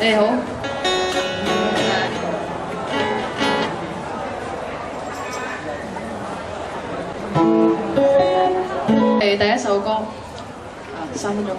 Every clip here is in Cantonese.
你哋好。係第一首歌，3分鐘後。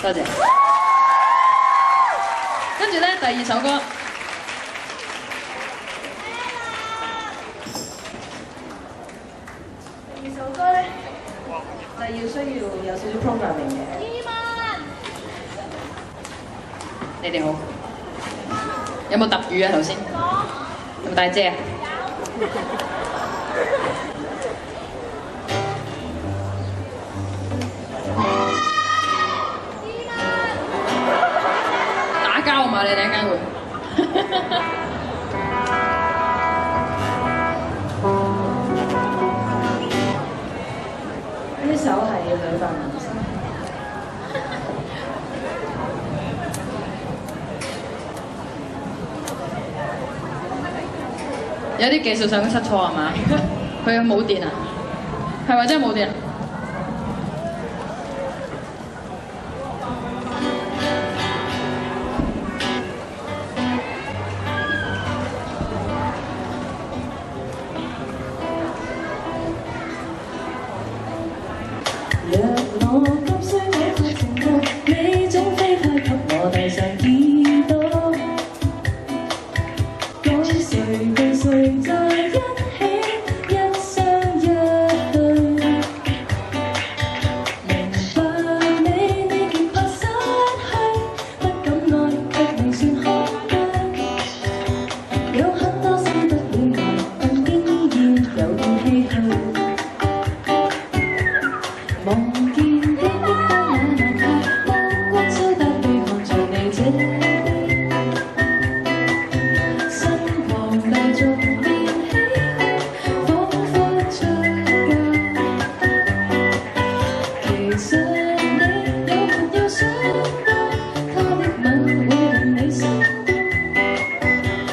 多謝。跟住咧，第二首歌。第二首歌咧，就要需要有少少 programming 嘅。你哋好。有冇揼雨啊？頭先。有冇帶遮啊？打交啊嘛！你哋陣間會。呢首係女扮男生。有啲技術上嘅失錯係嘛？佢冇電啊？係咪真係冇電啊？若我急需你的情歌，你總飛快給我遞上耳朵，講誰對誰在一起，一雙一有很多心不會愛，但經驗有點唏噓。望見輕的花也難開，光光消得地看着你這邊，身旁大眾變唏噓，彷彿出嫁。其實你有沒有想過，他的吻會令你心動？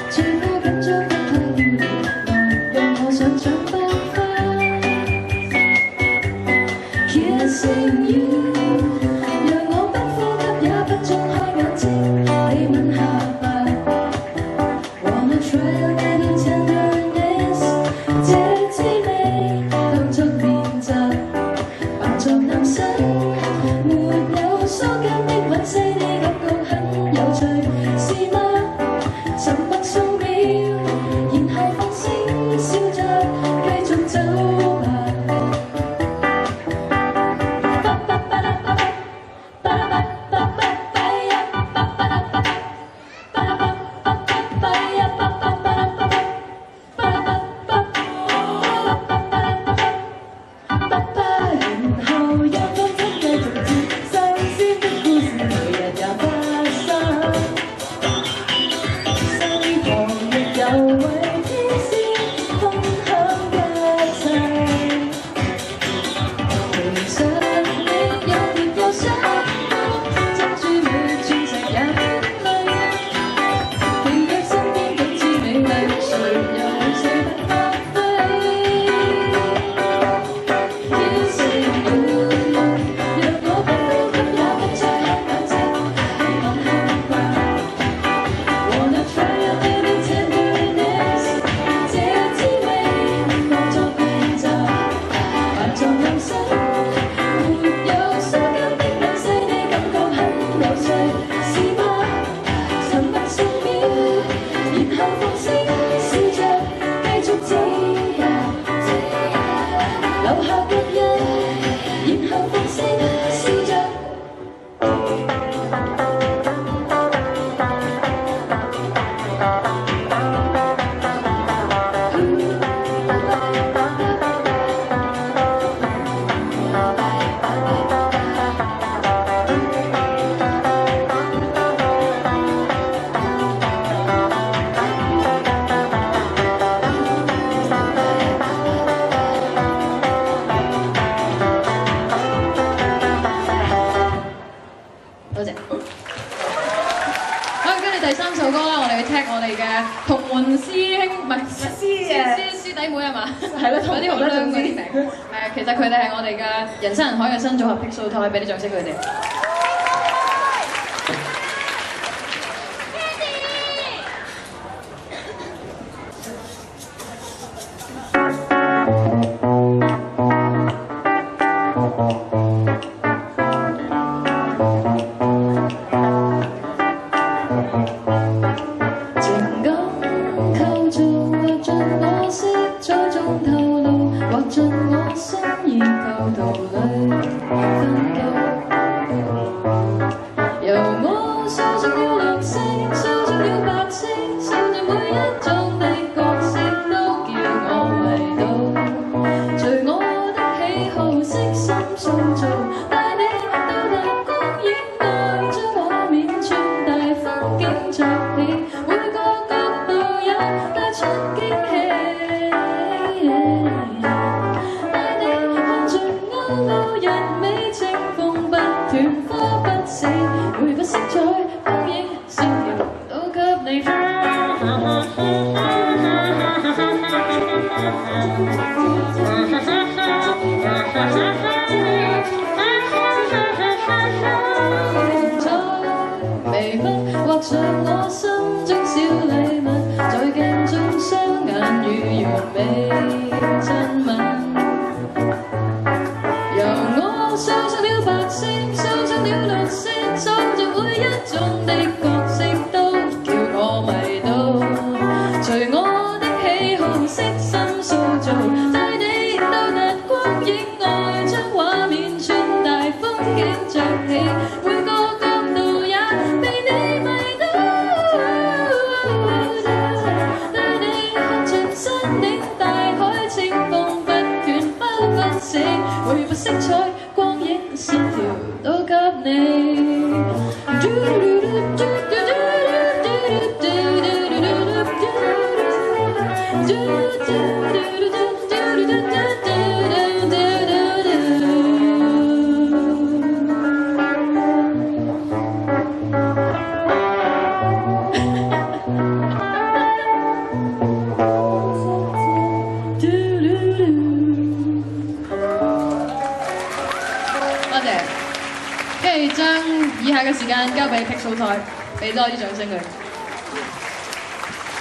最怕緊張得太掉淚，來讓我想像百花。Kissing you， 讓我不呼吸也不睜開眼睛，你吻下巴。Wanna try a little tenderness， 這滋味當作練習，扮作男生，沒有疏緊的吻細膩感覺很有趣，是嗎？沉默數秒，然後放聲笑着繼續走吧。多謝。好，跟住第三首歌啦，我哋要聽我哋嘅同門師兄，唔係師弟妹啊嘛，係咯，嗰啲好靚嗰啲名。其實佢哋係我哋嘅人山人海嘅新組合 Pixel Toy，俾啲掌聲佢哋。多謝，跟住將以下嘅時間交俾 Pixel 菜，俾多啲掌聲佢。